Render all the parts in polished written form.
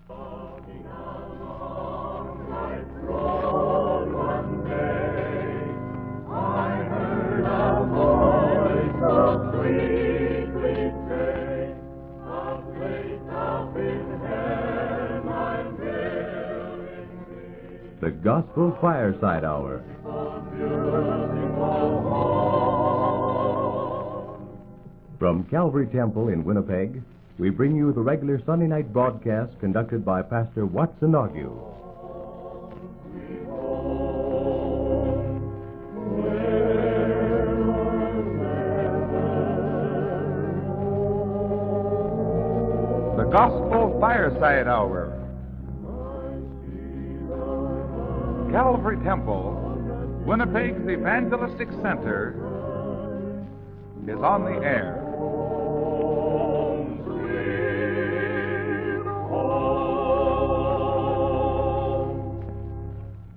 Walking along life's road one day, I heard a voice so sweetly say, "A place up in heaven I'm building thee." The Gospel Fireside Hour. From Calvary Temple in Winnipeg, we bring you the regular Sunday night broadcast conducted by Pastor Watson Argue. The Gospel Fireside Hour. Calvary Temple, Winnipeg's evangelistic center, is on the air.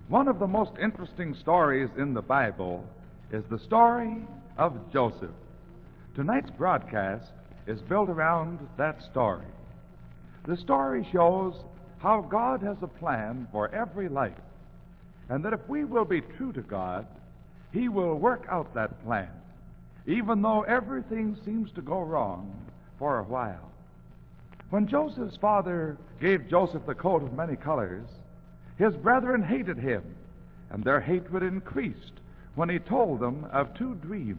One of the most interesting stories in the Bible is the story of Joseph. Tonight's broadcast is built around that story. The story shows how God has a plan for every life, and that if we will be true to God, He will work out that plan, even though everything seems to go wrong for a while. When Joseph's father gave Joseph the coat of many colors, his brethren hated him, and their hatred increased when he told them of two dreams.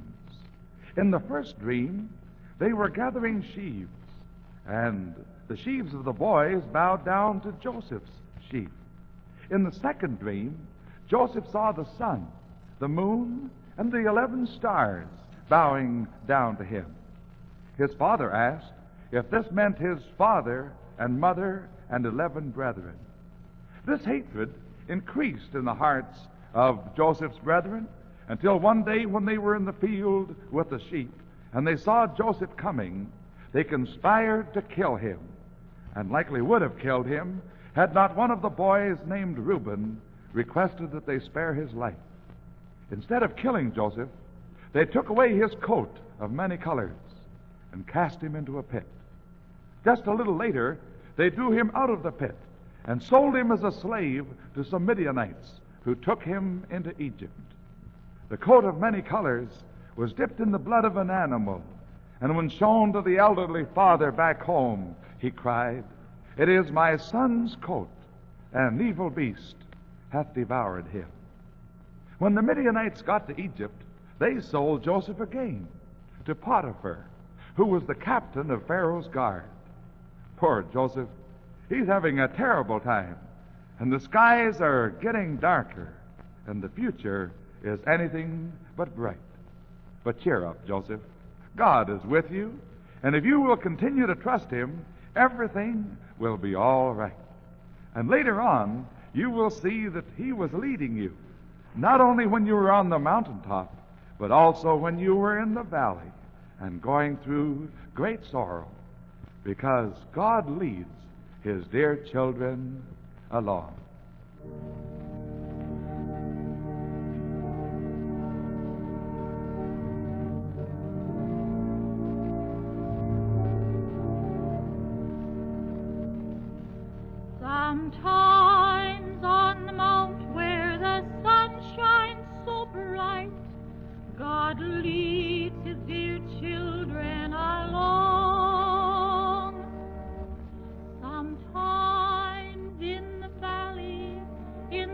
In the first dream, they were gathering sheaves, and the sheaves of the boys bowed down to Joseph's sheaf. In the second dream, Joseph saw the sun, the moon, and the 11 stars bowing down to him. His father asked if this meant his father and mother and 11 brethren. This hatred increased in the hearts of Joseph's brethren until one day when they were in the field with the sheep and they saw Joseph coming, they conspired to kill him, and likely would have killed him had not one of the boys named Reuben requested that they spare his life. Instead of killing Joseph, they took away his coat of many colors and cast him into a pit. Just a little later, they drew him out of the pit and sold him as a slave to some Midianites who took him into Egypt. The coat of many colors was dipped in the blood of an animal, and when shown to the elderly father back home, he cried, "It is my son's coat, an evil beast hath devoured him." When the Midianites got to Egypt, they sold Joseph again to Potiphar, who was the captain of Pharaoh's guard. Poor Joseph, he's having a terrible time, and the skies are getting darker, and the future is anything but bright. But cheer up, Joseph. God is with you, and if you will continue to trust Him, everything will be all right. And later on, you will see that He was leading you, not only when you were on the mountaintop, but also when you were in the valley and going through great sorrow, because God leads His dear children along. Sometimes on the mount where the sun shines so bright, God leads His dear children along. Sometimes in the valley, in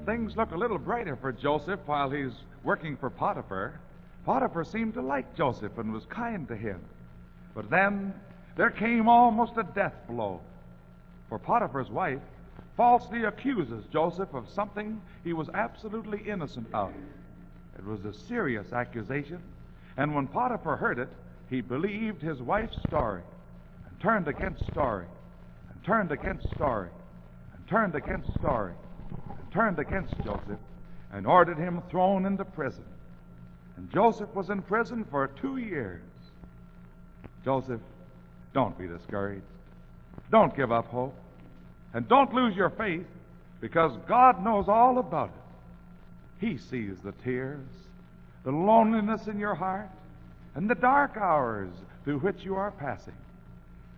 Things look a little brighter for Joseph while he's working for Potiphar. Potiphar seemed to like Joseph and was kind to him. But then there came almost a death blow. For Potiphar's wife falsely accuses Joseph of something he was absolutely innocent of. It was a serious accusation, and when Potiphar heard it, he believed his wife's story and turned against story and turned against story and turned against story and turned against Joseph and ordered him thrown into prison. And Joseph was in prison for 2 years. Joseph, don't be discouraged. Don't give up hope. And don't lose your faith, because God knows all about it. He sees the tears, the loneliness in your heart, and the dark hours through which you are passing.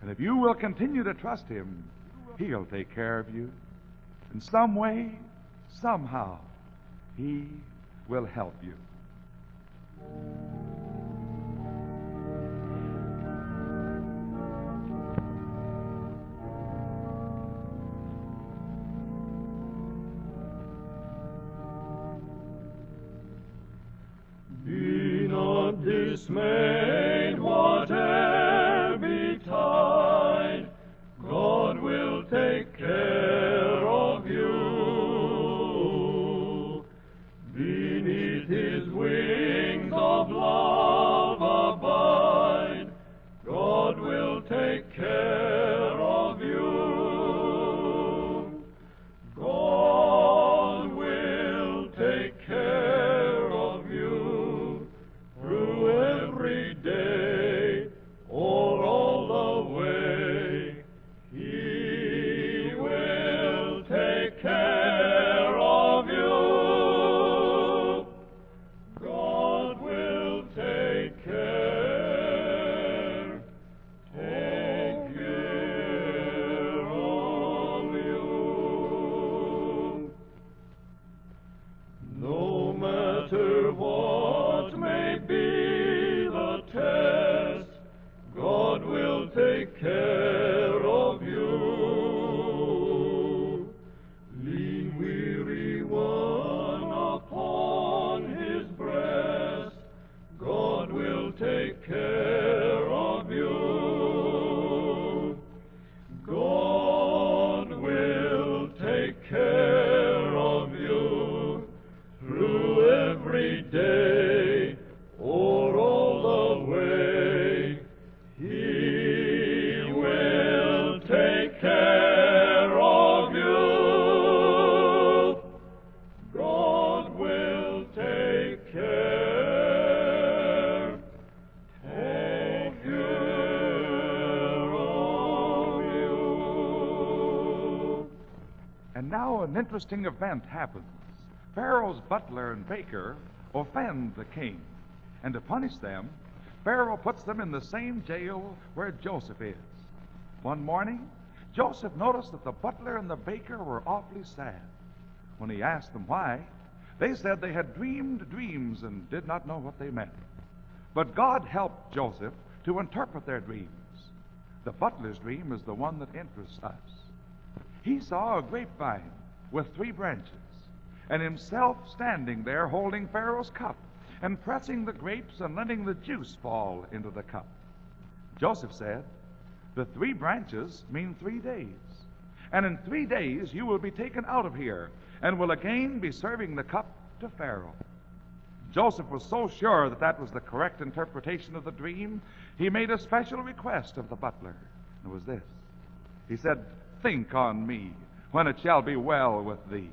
And if you will continue to trust Him, He'll take care of you. In some way, somehow, He will help you. Be not dismayed, whatever betide, God will take care of you. Beneath His wings of love abide, God will take care of you. God will take care of you through every day or all the way. He will take care of you. God will take care of you. No matter what may be the test, God will take care of you. Lean, weary one upon His breast, God will take care of you. God will take care of you through every day or all the way. He will take care of you. God will take care of you. And now an interesting event happens. Pharaoh's butler and baker offend the king, and to punish them, Pharaoh puts them in the same jail where Joseph is. One morning, Joseph noticed that the butler and the baker were awfully sad. When he asked them why, they said they had dreamed dreams and did not know what they meant. But God helped Joseph to interpret their dreams. The butler's dream is the one that interests us. He saw a grapevine with 3 branches, and himself standing there holding Pharaoh's cup and pressing the grapes and letting the juice fall into the cup. Joseph said, the 3 branches mean 3 days, and in 3 days you will be taken out of here and will again be serving the cup to Pharaoh. Joseph was so sure that that was the correct interpretation of the dream, he made a special request of the butler. It was this. He said, think on me when it shall be well with thee,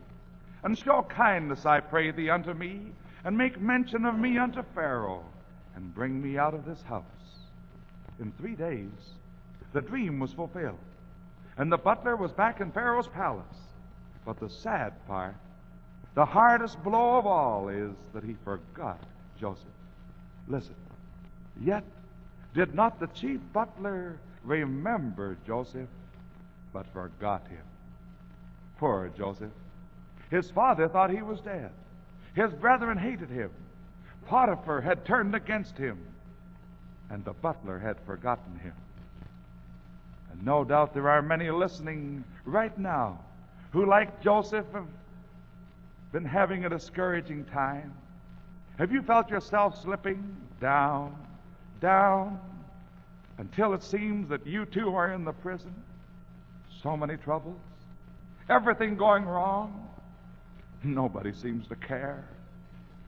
and show kindness, I pray thee, unto me, and make mention of me unto Pharaoh, and bring me out of this house. In 3 days, the dream was fulfilled, and the butler was back in Pharaoh's palace. But the sad part, the hardest blow of all, is that he forgot Joseph. Listen. Yet did not the chief butler remember Joseph, but forgot him. Poor Joseph. His father thought he was dead. His brethren hated him. Potiphar had turned against him, and the butler had forgotten him. And no doubt there are many listening right now who, like Joseph, have been having a discouraging time? Have you felt yourself slipping down, down, until it seems that you too are in the prison? So many troubles, everything going wrong. Nobody seems to care,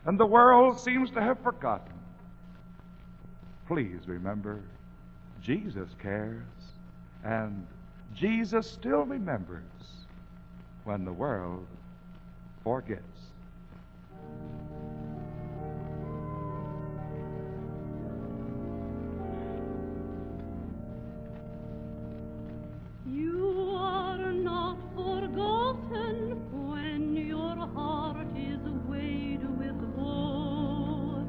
and the world seems to have forgotten. Please remember, Jesus cares, and Jesus still remembers when the world forgets. You are not forgotten when your heart is weighed with woe.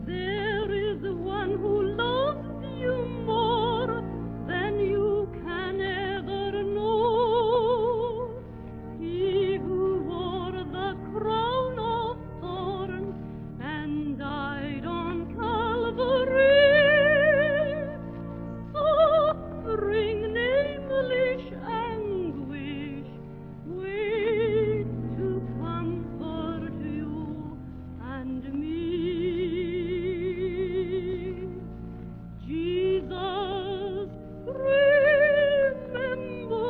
There is one who loves you more than you can ever know. He who wore the crown of thorns and died on Calvary, suffering nameless anguish, waits to comfort you and me. Jesus, remember,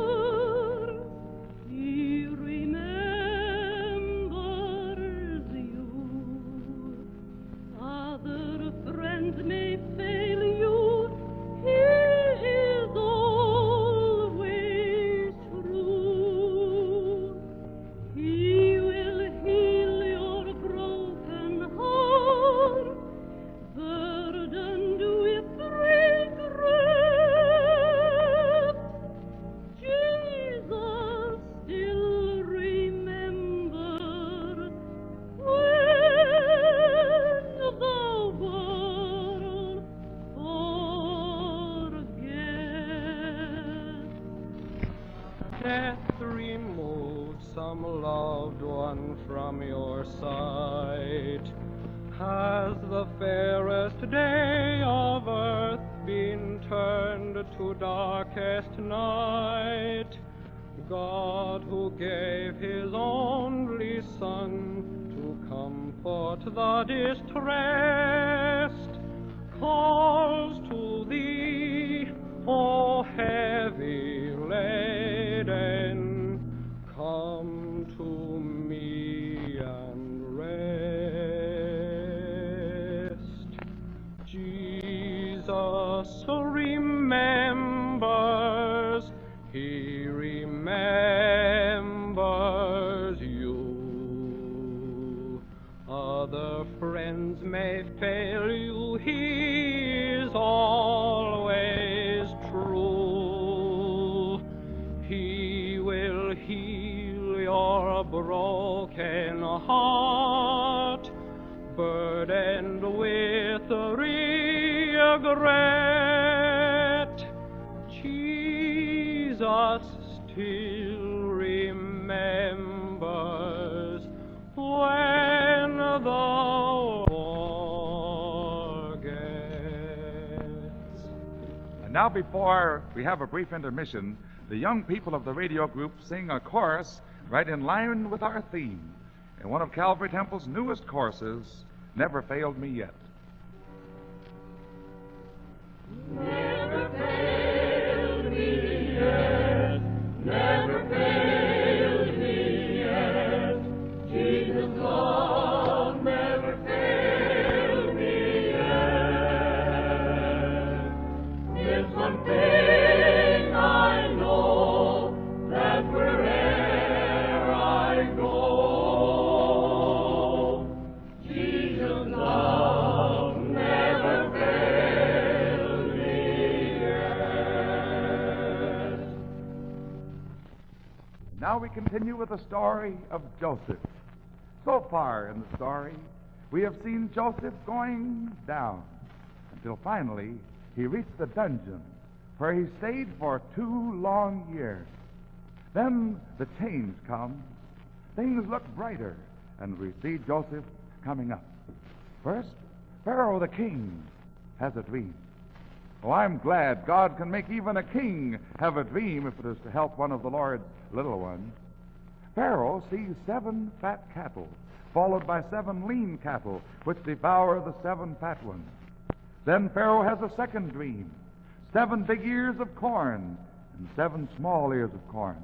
He remembers you. Other friends may fail you, He is always true. He will heal your broken heart, burdened with regret. Jesus still remembers when the world forgets. Death removed some loved one from your sight. Has the fairest day of earth been turned to darkest night? God, who gave His only Son to comfort the distressed, calls to thee, O heavy laden, come to me and rest. Jesus remembers, He remembers you. Other friends may fail you, He is always true. He will heal your broken heart, burdened with regret. Jesus still remembers when the forgets. And now, before we have a brief intermission, the young people of the radio group sing a chorus right in line with our theme, in one of Calvary Temple's newest courses, Never Failed Me Yet. Never failed me yet, never failed me yet. Jesus' love never failed me yet. It's one thing I know, that where'er I go, Jesus' love never failed me yet. Now we continue with the story of Joseph. So far in the story, we have seen Joseph going down until finally he reached the dungeon where he stayed for 2 long years. Then the change comes. Things look brighter, and we see Joseph coming up. First, Pharaoh the king has a dream. Oh, I'm glad God can make even a king have a dream if it is to help one of the Lord's little ones. Pharaoh sees 7 fat cattle, followed by 7 lean cattle, which devour the 7 fat ones. Then Pharaoh has a second dream: 7 big ears of corn and 7 small ears of corn.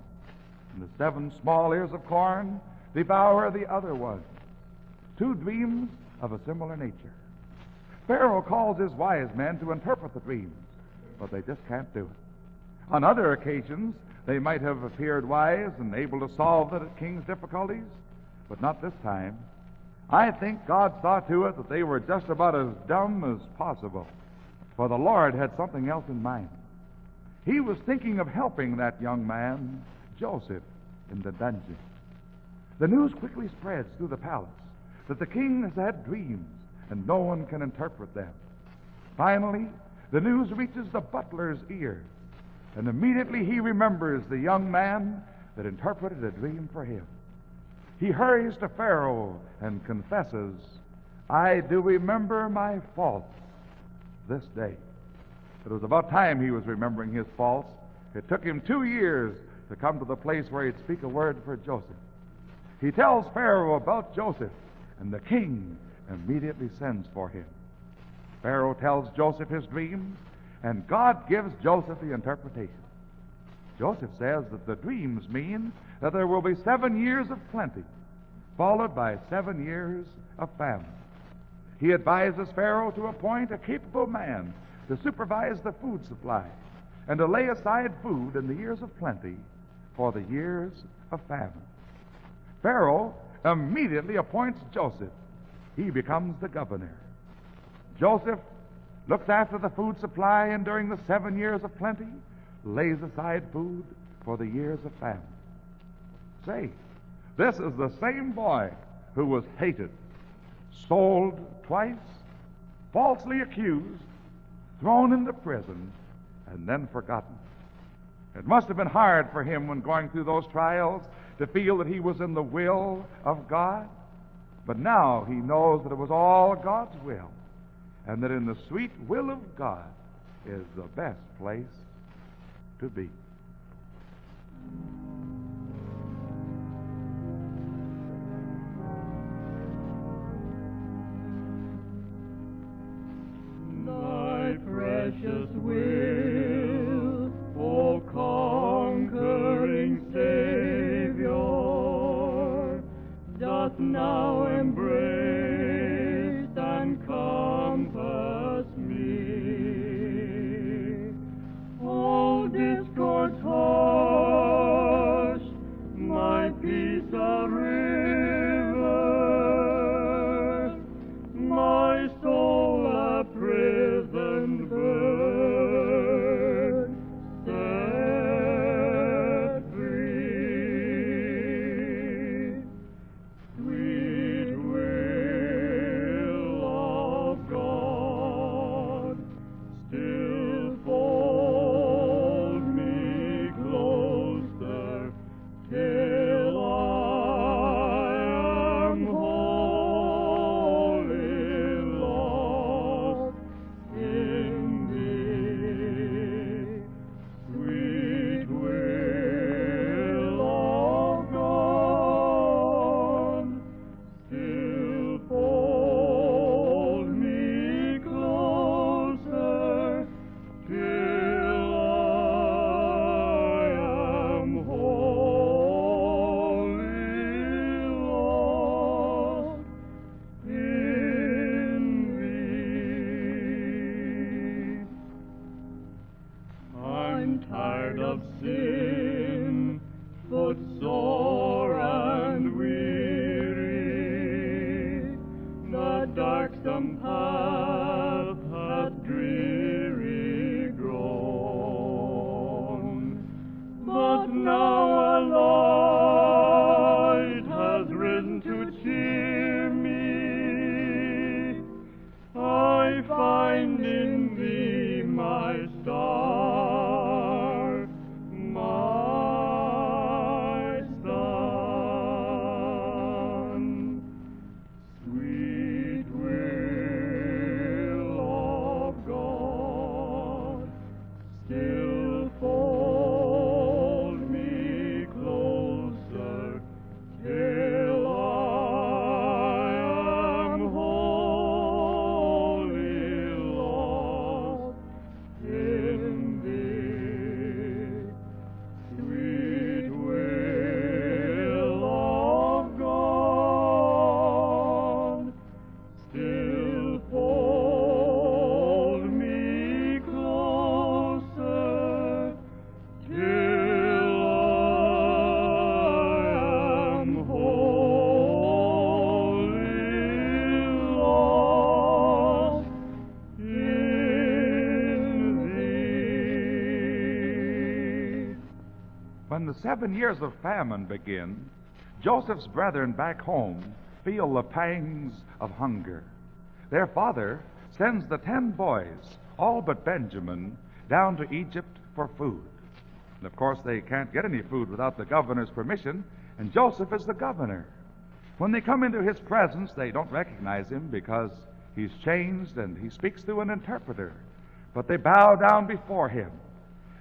And the 7 small ears of corn devour the other ones. 2 dreams of a similar nature. Pharaoh calls his wise men to interpret the dreams, but they just can't do it. On other occasions, they might have appeared wise and able to solve the king's difficulties, but not this time. I think God saw to it that they were just about as dumb as possible, for the Lord had something else in mind. He was thinking of helping that young man, Joseph, in the dungeon. The news quickly spreads through the palace that the king has had dreams and no one can interpret them. Finally, the news reaches the butler's ears, and immediately he remembers the young man that interpreted a dream for him. He hurries to Pharaoh and confesses, "I do remember my faults this day." It was about time he was remembering his faults. It took him 2 years to come to the place where he'd speak a word for Joseph. He tells Pharaoh about Joseph, and the king immediately sends for him. Pharaoh tells Joseph his dreams, and God gives Joseph the interpretation. Joseph says that the dreams mean that there will be 7 years of plenty, followed by 7 years of famine. He advises Pharaoh to appoint a capable man to supervise the food supply and to lay aside food in the years of plenty for the years of famine. Pharaoh immediately appoints Joseph. He becomes the governor. Joseph looks after the food supply, and during the 7 years of plenty, lays aside food for the years of famine. Say, this is the same boy who was hated, sold twice, falsely accused, thrown into prison, and then forgotten. It must have been hard for him when going through those trials to feel that he was in the will of God. But now he knows that it was all God's will, and that in the sweet will of God is the best place to be. Thy precious will, O conquering Savior, doth now embrace and compass me. All discords hush, my peace a river, my soul a prison bird, set free. Sweet when the 7 years of famine begin, Joseph's brethren back home feel the pangs of hunger. Their father sends the 10 boys, all but Benjamin, down to Egypt for food. And of course, they can't get any food without the governor's permission, and Joseph is the governor. When they come into his presence, they don't recognize him because he's changed and he speaks through an interpreter. But they bow down before him,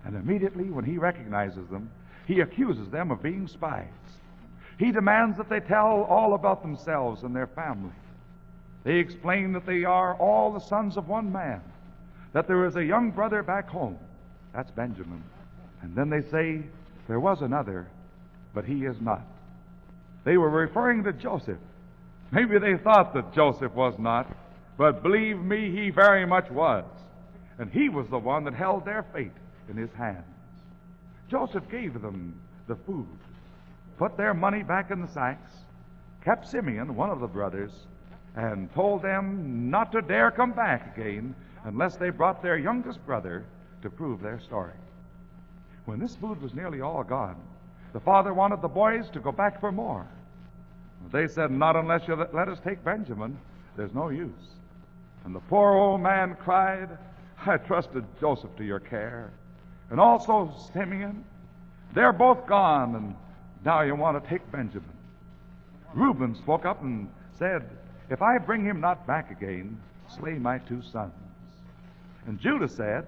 and immediately when he recognizes them, he accuses them of being spies. He demands that they tell all about themselves and their family. They explain that they are all the sons of one man, that there is a young brother back home, that's Benjamin. And then they say there was another, but he is not. They were referring to Joseph. Maybe they thought that Joseph was not, but believe me, he very much was. And he was the one that held their fate in his hands. Joseph gave them the food, put their money back in the sacks, kept Simeon, one of the brothers, and told them not to dare come back again unless they brought their youngest brother to prove their story. When this food was nearly all gone, the father wanted the boys to go back for more. They said, not unless you let us take Benjamin. There's no use. And the poor old man cried, I trusted Joseph to your care, and also Simeon. They're both gone, and now you want to take Benjamin. Reuben spoke up and said, if I bring him not back again, slay my 2 sons. And Judah said,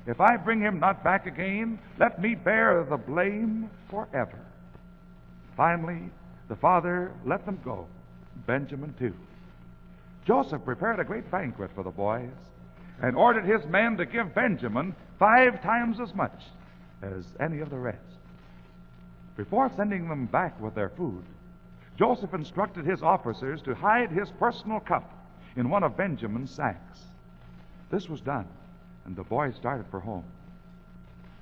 if I bring him not back again, let me bear the blame forever. Finally, the father let them go, Benjamin too. Joseph prepared a great banquet for the boys and ordered his men to give Benjamin 5 times as much as any of the rest. Before sending them back with their food, Joseph instructed his officers to hide his personal cup in one of Benjamin's sacks. This was done, and the boys started for home.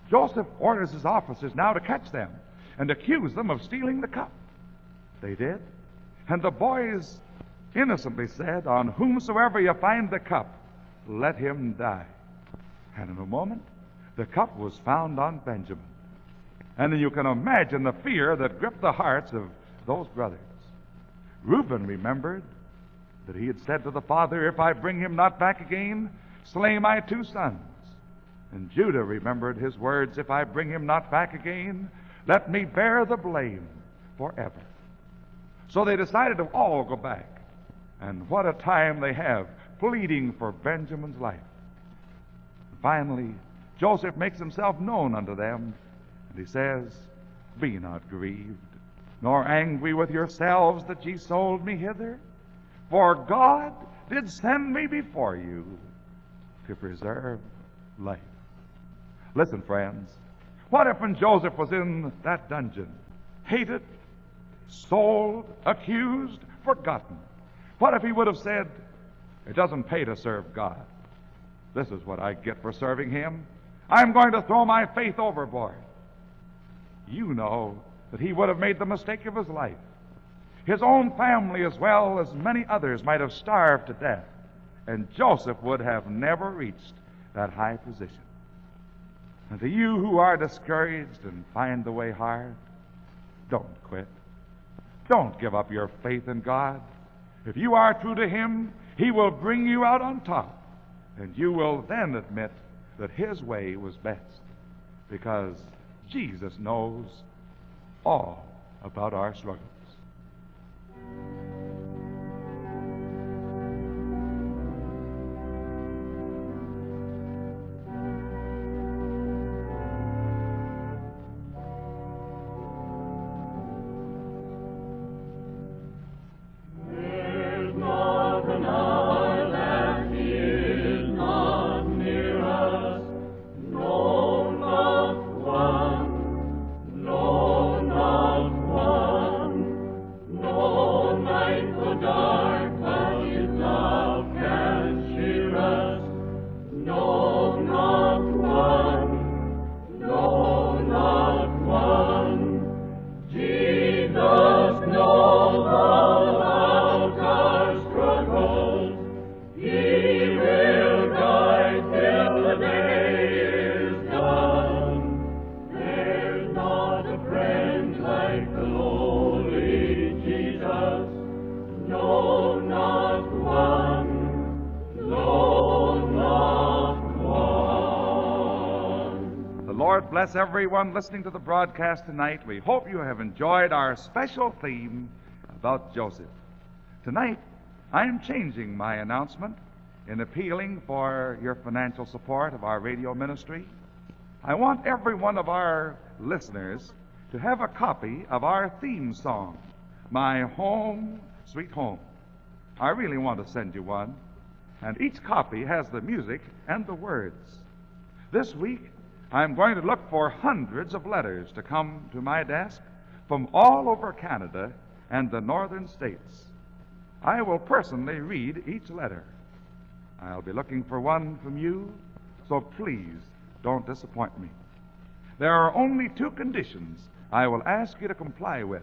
Joseph orders his officers now to catch them and accuse them of stealing the cup. They did, and the boys innocently said, on whomsoever you find the cup, let him die. And in a moment, the cup was found on Benjamin. And you can imagine the fear that gripped the hearts of those brothers. Reuben remembered that he had said to the father, if I bring him not back again, slay my 2 sons. And Judah remembered his words, if I bring him not back again, let me bear the blame forever. So they decided to all go back. And what a time they have pleading for Benjamin's life. Finally, Joseph makes himself known unto them, and he says, be not grieved, nor angry with yourselves that ye sold me hither, for God did send me before you to preserve life. Listen, friends, what if when Joseph was in that dungeon, hated, sold, accused, forgotten, what if he would have said, it doesn't pay to serve God. This is what I get for serving him. I'm going to throw my faith overboard. You know that he would have made the mistake of his life. His own family, as well as many others, might have starved to death, and Joseph would have never reached that high position. And to you who are discouraged and find the way hard, don't quit. Don't give up your faith in God. If you are true to him, he will bring you out on top, and you will then admit that his way was best, because Jesus knows all about our struggles. No, not one. Lord bless everyone listening to the broadcast tonight. We hope you have enjoyed our special theme about Joseph. Tonight, I am changing my announcement in appealing for your financial support of our radio ministry. I want every one of our listeners to have a copy of our theme song, My Home, Sweet Home. I really want to send you one, and each copy has the music and the words. This week, I'm going to look for hundreds of letters to come to my desk from all over Canada and the northern states. I will personally read each letter. I'll be looking for one from you, so please don't disappoint me. There are only two conditions I will ask you to comply with.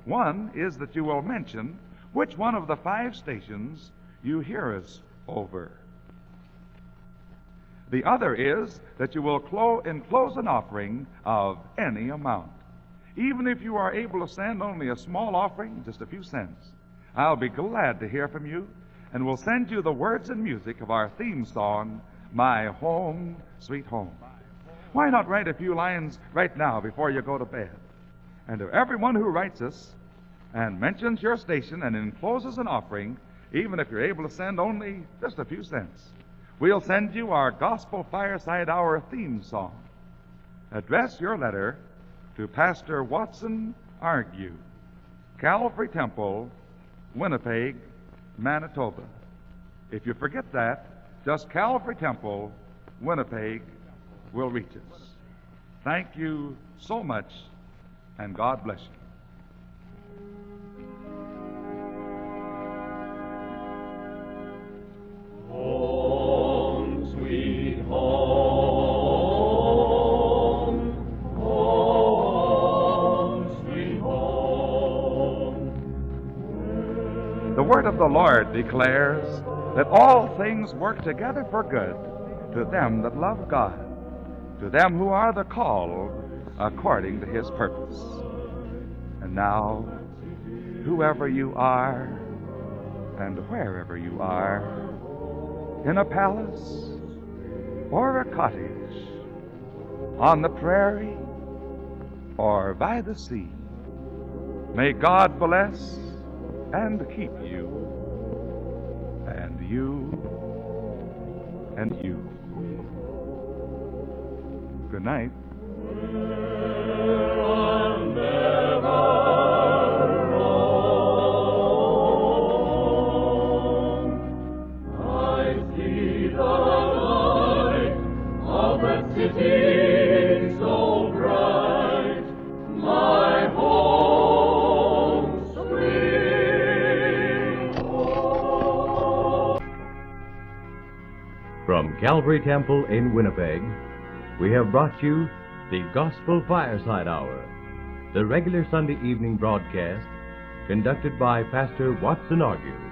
One is that you will mention which one of the 5 stations you hear us over. The other is that you will enclose an offering of any amount. Even if you are able to send only a small offering, just a few cents, I'll be glad to hear from you, and will send you the words and music of our theme song, My Home, Sweet Home. Why not write a few lines right now before you go to bed? And to everyone who writes us and mentions your station and encloses an offering, even if you're able to send only just a few cents, we'll send you our Gospel Fireside Hour theme song. Address your letter to Pastor Watson Argue, Calvary Temple, Winnipeg, Manitoba. If you forget that, just Calvary Temple, Winnipeg will reach us. Thank you so much, and God bless you. Home, sweet home, home, sweet home. The word of the Lord declares that all things work together for good to them that love God, to them who are the called according to his purpose. And now, whoever you are and wherever you are, in a palace or a cottage, on the prairie or by the sea, may God bless and keep you, and you, and you. Good night. City so bright, my home sweet home. From Calvary Temple in Winnipeg, we have brought you the Gospel Fireside Hour, the regular Sunday evening broadcast conducted by Pastor Watson Argue.